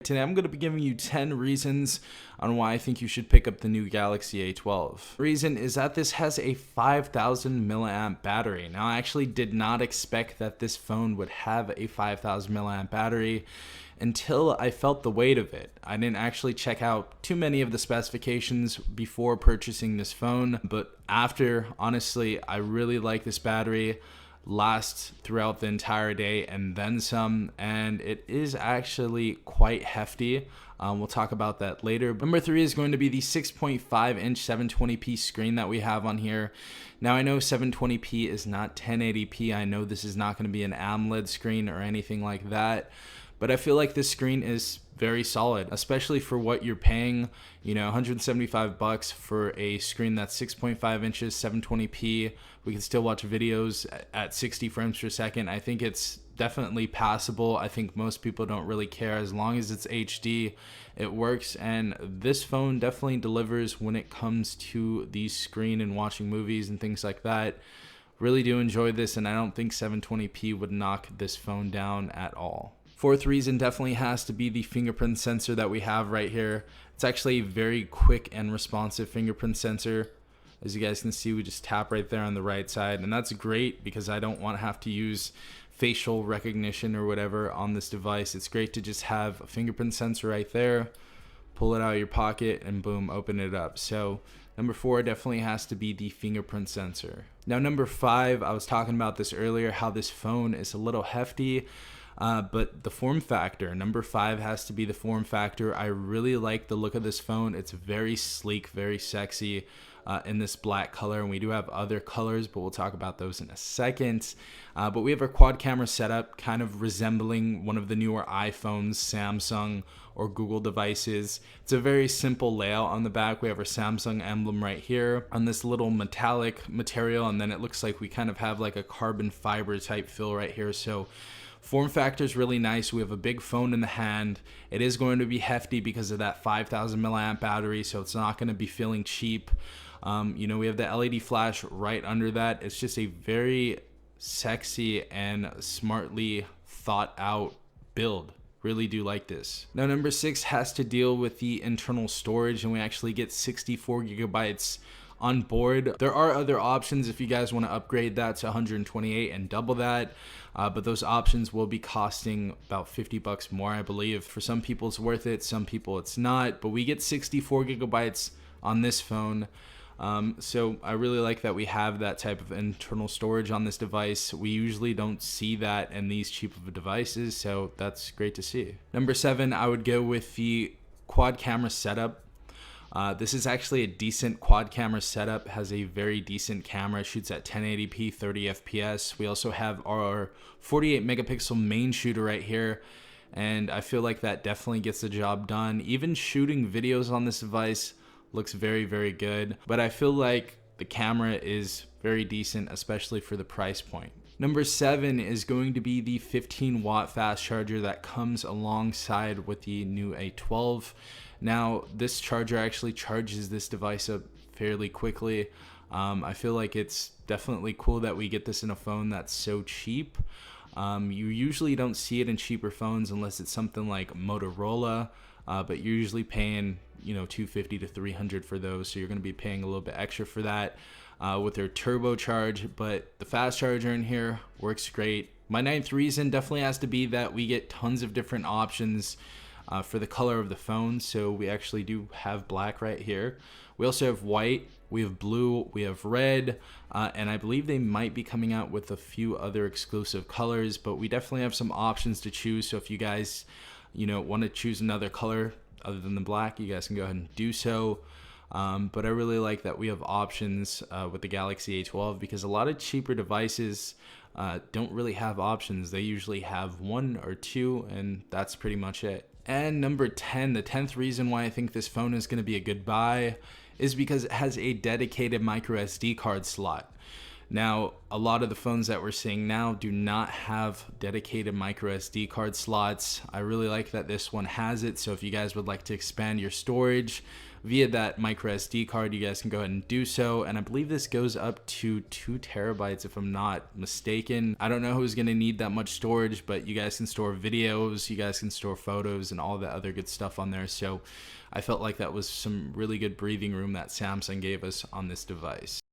Today I'm going to be giving you 10 reasons on why I think you should pick up the new Galaxy A12. Reason is that this has a 5,000 milliamp battery. Now I actually did not expect that this phone would have a 5,000 milliamp battery until I felt the weight of it. I didn't actually check out too many of the specifications before purchasing this phone, but after, honestly, I really like this battery. Lasts throughout the entire day and then some, and it is actually quite hefty. We'll talk about that later. Number 3 is going to be the 6.5 inch 720p screen that we have on here. Now I know 720p is not 1080p. I know this is not going to be an AMOLED screen or anything like that, but I feel like this screen is very solid, especially for what you're paying. You know, 175 bucks for a screen that's 6.5 inches, 720p. We can still watch videos at 60 frames per second. I think it's definitely passable. I think most people don't really care. As long as it's HD, it works. And this phone definitely delivers when it comes to the screen and watching movies and things like that. Really do enjoy this, and I don't think 720p would knock this phone down at all. Fourth reason definitely has to be the fingerprint sensor that we have right here. It's actually a very quick and responsive fingerprint sensor. As you guys can see, we just tap right there on the right side, and that's great because I don't want to have to use facial recognition or whatever on this device. It's great to just have a fingerprint sensor right there, pull it out of your pocket, and boom, open it up. So number 4 definitely has to be the fingerprint sensor. Now number 5, I was talking about this earlier, how this phone is a little hefty. But the form factor, number 5 has to be the form factor. I really like the look of this phone. It's very sleek, very sexy in this black color, and we do have other colors, but we'll talk about those in a second. But we have our quad camera setup, kind of resembling one of the newer iPhones, Samsung or Google devices. It's a very simple layout on the back. We have our Samsung emblem right here on this little metallic material, and then it looks like we kind of have like a carbon fiber type feel right here. So form factor is really nice. We have a big phone in the hand. It is going to be hefty because of that 5,000 milliamp battery, so it's not going to be feeling cheap. You know, we have the LED flash right under that. It's just a very sexy and smartly thought out build. Really do like this. Now number 6 has to deal with the internal storage, and we actually get 64 gigabytes on board. There are other options if you guys want to upgrade that to 128 and double that, but those options will be costing about 50 bucks more, I believe. For some people it's worth it, some people it's not, but we get 64 gigabytes on this phone. So I really like that we have that type of internal storage on this device. We usually don't see that in these cheap of devices, so that's great to see. Number 7, I would go with the quad camera setup. This is actually a decent quad camera setup, has a very decent camera, shoots at 1080p, 30 FPS. We also have our 48 megapixel main shooter right here, and I feel like that definitely gets the job done. Even shooting videos on this device looks very, very good, but I feel like the camera is very decent, especially for the price point. Number 7 is going to be the 15-watt fast charger that comes alongside with the new A12. Now, this charger actually charges this device up fairly quickly. I feel like it's definitely cool that we get this in a phone that's so cheap. You usually don't see it in cheaper phones unless it's something like Motorola, but you're usually paying, you know, $250 to $300 for those, so you're going to be paying a little bit extra for that with their turbocharge. But the fast charger in here works great. My 9th reason definitely has to be that we get tons of different options for the color of the phone. So we actually do have black right here. We also have white, we have blue, we have red, and I believe they might be coming out with a few other exclusive colors, but we definitely have some options to choose. So if you guys, you know, want to choose another color other than the black, you guys can go ahead and do so. But I really like that we have options with the Galaxy A12, because a lot of cheaper devices don't really have options. They usually have 1 or 2, and that's pretty much it. And number 10, the 10th reason why I think this phone is going to be a good buy is because it has a dedicated micro SD card slot. Now, a lot of the phones that we're seeing now do not have dedicated micro SD card slots. I really like that this one has it. So if you guys would like to expand your storage via that micro SD card, you guys can go ahead and do so. And I believe this goes up to 2 terabytes if I'm not mistaken. I don't know who's gonna need that much storage, but you guys can store videos, you guys can store photos and all the other good stuff on there. So I felt like that was some really good breathing room that Samsung gave us on this device.